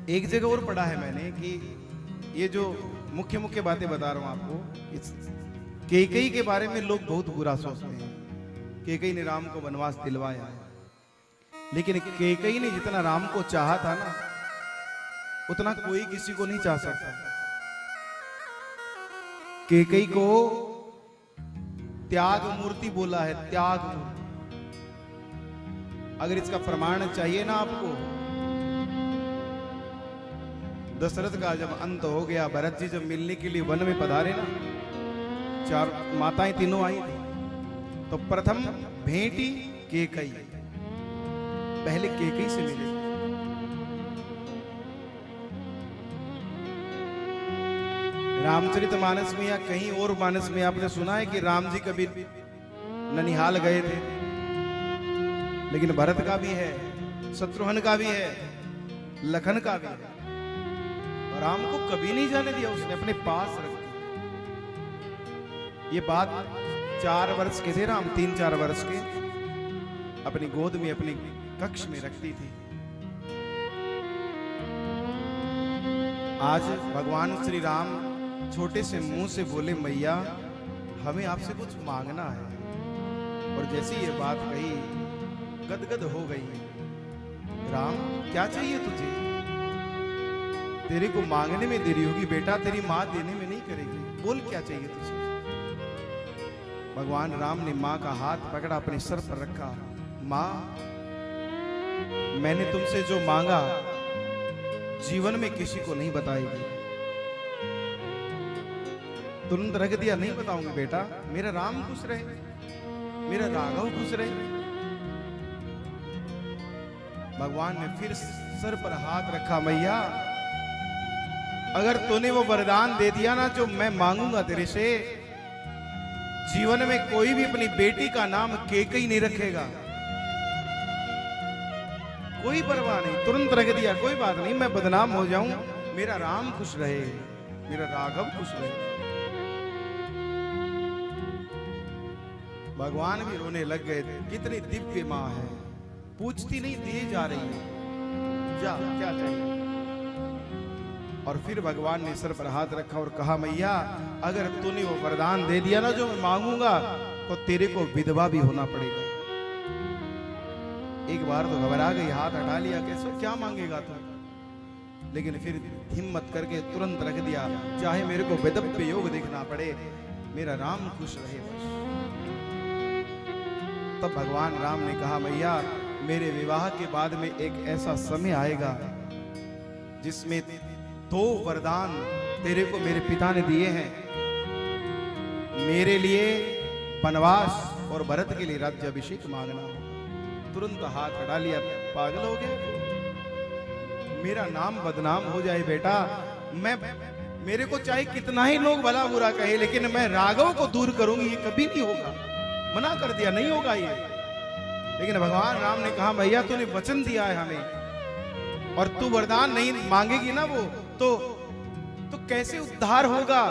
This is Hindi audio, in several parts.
एक जगह और पढ़ा है मैंने कि ये जो मुख्य मुख्य बातें बता रहा हूं आपको, इस कैकेयी के बारे में लोग बहुत बुरा सोचते हैं। कैकेयी ने राम को वनवास दिलवाया है, लेकिन कैकेयी ने जितना राम को चाहा था ना, उतना कोई किसी को नहीं चाह सकता। कैकेयी को त्याग मूर्ति बोला है, त्याग मूर्ति। अगर इसका प्रमाण चाहिए ना आपको, दशरथ का जब अंत हो गया, भरत जी जब मिलने के लिए वन में पधारे ना, चार माताएं तीनों आई थी, तो प्रथम भेंटी कैकेयी, पहले कैकेयी से मिले। रामचरितमानस में या कहीं और मानस में आपने सुना है कि राम जी कभी ननिहाल गए थे, लेकिन भरत का भी है, शत्रुघ्न का भी है, लखन का भी है, और राम को कभी नहीं जाने दिया, उसने अपने पास रख दिया। ये बात 4 वर्ष के थे राम, 3-4 वर्ष के, अपनी गोद में अपने कक्ष में रखती थी। आज भगवान श्री राम छोटे से मुंह से बोले, मैया हमें आपसे कुछ मांगना है, और जैसी ये बात कही गदगद हो गई। राम क्या चाहिए तुझे? तेरे को मांगने में देरी होगी बेटा, तेरी मां देने में नहीं करेगी, बोल क्या चाहिए तुझे? भगवान राम ने मां का हाथ पकड़ा, अपने सर पर रखा। मां, मैंने तुमसे जो मांगा जीवन में किसी को नहीं बताएगी। तुरंत रख दिया, नहीं बताऊंगी बेटा, मेरा राम खुश रहे, मेरा राघव खुश रहे। भगवान ने फिर सर पर हाथ रखा, मैया अगर तूने वो वरदान दे दिया ना जो मैं मांगूंगा तेरे से, जीवन में कोई भी अपनी बेटी का नाम कैकेयी नहीं रखेगा। कोई परवाह नहीं, तुरंत रख दिया, कोई बात नहीं, मैं बदनाम हो जाऊं, मेरा राम खुश रहे, मेरा राघव खुश रहे। भगवान भी रोने लग गए थे, कितनी दिव्य मां है, पूछती नहीं, दिए जा रही है, जा क्या चाहिए। और फिर भगवान ने सर पर हाथ रखा और कहा, मैया अगर तूने वो वरदान दे दिया ना जो मैं मांगूंगा, तो तेरे को विधवा भी होना पड़ेगा। एक बार तो घबरा गई, हाथ हटा लिया, कैसे क्या मांगेगा तू, लेकिन फिर हिम्मत करके तुरंत रख दिया, चाहे मेरे को वैदव्य योग देखना पड़े, मेरा राम खुश रहे बस। तब भगवान राम ने कहा, मैया मेरे विवाह के बाद में एक ऐसा समय आएगा जिसमें 2 वरदान तेरे को मेरे पिता ने दिए हैं, मेरे लिए वनवास और भरत के लिए राज्याभिषेक मांगना हो। तुरंत हाथ हटा लिया, पागल हो गए, मेरा नाम बदनाम हो जाए बेटा, मेरे को चाहे कितना ही लोग भला बुरा कहे, लेकिन मैं राघव को दूर करूंगी, ये कभी नहीं होगा। मना कर दिया, नहीं होगा ये। लेकिन भगवान राम ने कहा, भैया तूने वचन दिया है हमें, और तू वरदान नहीं मांगेगी ना वो, तो कैसे उद्धार होगा?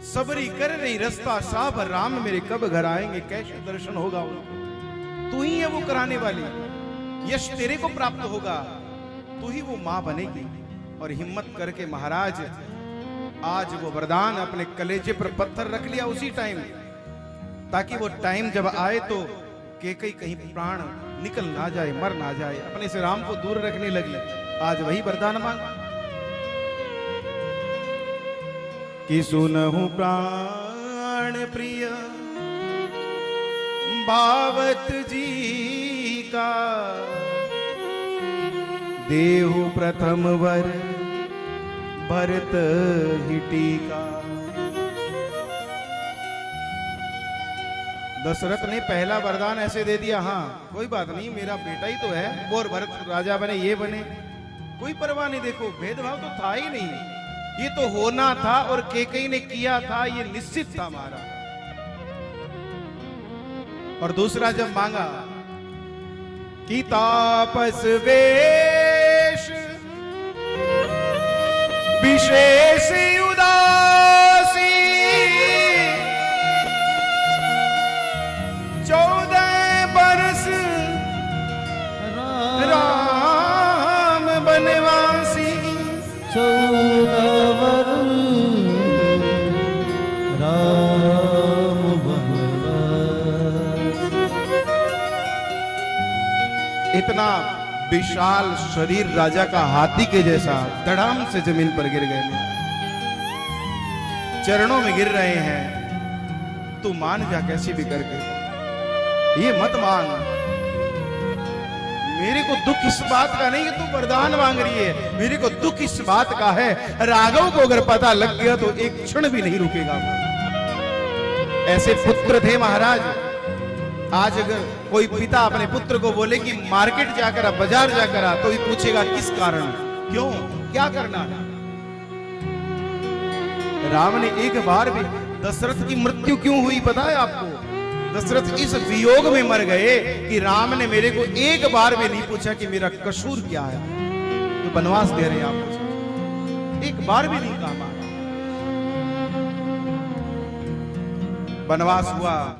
सबरी कर रही रास्ता साहब, राम मेरे कब घर आएंगे, कैसे दर्शन होगा उनको? तू ही है वो कराने वाली, यश तेरे को प्राप्त होगा, तू ही वो मां बनेगी। और हिम्मत करके महाराज आज वो वरदान अपने कलेजे पर पत्थर रख लिया उसी टाइम, ताकि वो टाइम जब आए तो कैकेयी कहीं प्राण निकल ना जाए, मर ना जाए, अपने से राम को दूर रखने लगी। आज वही वरदान मांगा कि सुनहु प्राण प्रिय भावत जी का, देहु प्रथम वर भरत ही टीका। दशरथ ने पहला वरदान ऐसे दे दिया, हाँ कोई बात नहीं, मेरा बेटा ही तो है, वो और भरत राजा बने, ये बने, कोई परवाह नहीं। देखो भेदभाव तो था ही नहीं, ये तो होना था, और कैकेयी ने किया था, ये निश्चित था हमारा। और दूसरा जब मांगा कि तापस वेश विशेष उदासी, 14 बरस राम बनवासी, 14 राम वनवास। इतना विशाल शरीर राजा का हाथी के जैसा धड़ाम से जमीन पर गिर गए। चरणों में गिर रहे हैं, तू मान जा कैसी भी करके, ये मत मांग। मेरे को दुख इस बात का नहीं कि तू वरदान मांग रही है, मेरे को दुख इस बात का है राघव को अगर पता लग गया तो एक क्षण भी नहीं रुकेगा। ऐसे पुत्र थे महाराज। आज अगर कोई पिता अपने पुत्र को बोले कि मार्केट जाकर आ, बाजार जाकर आ, तो भी पूछेगा किस कारण, क्यों, क्या करना है। राम ने एक बार भी, दशरथ की मृत्यु क्यों हुई पता है आपको? दशरथ इस वियोग में मर गए कि राम ने मेरे को एक बार भी नहीं पूछा कि मेरा कसूर क्या है, तो वनवास दे रहे हैं आप मुझे, एक बार भी नहीं कहा। वनवास हुआ।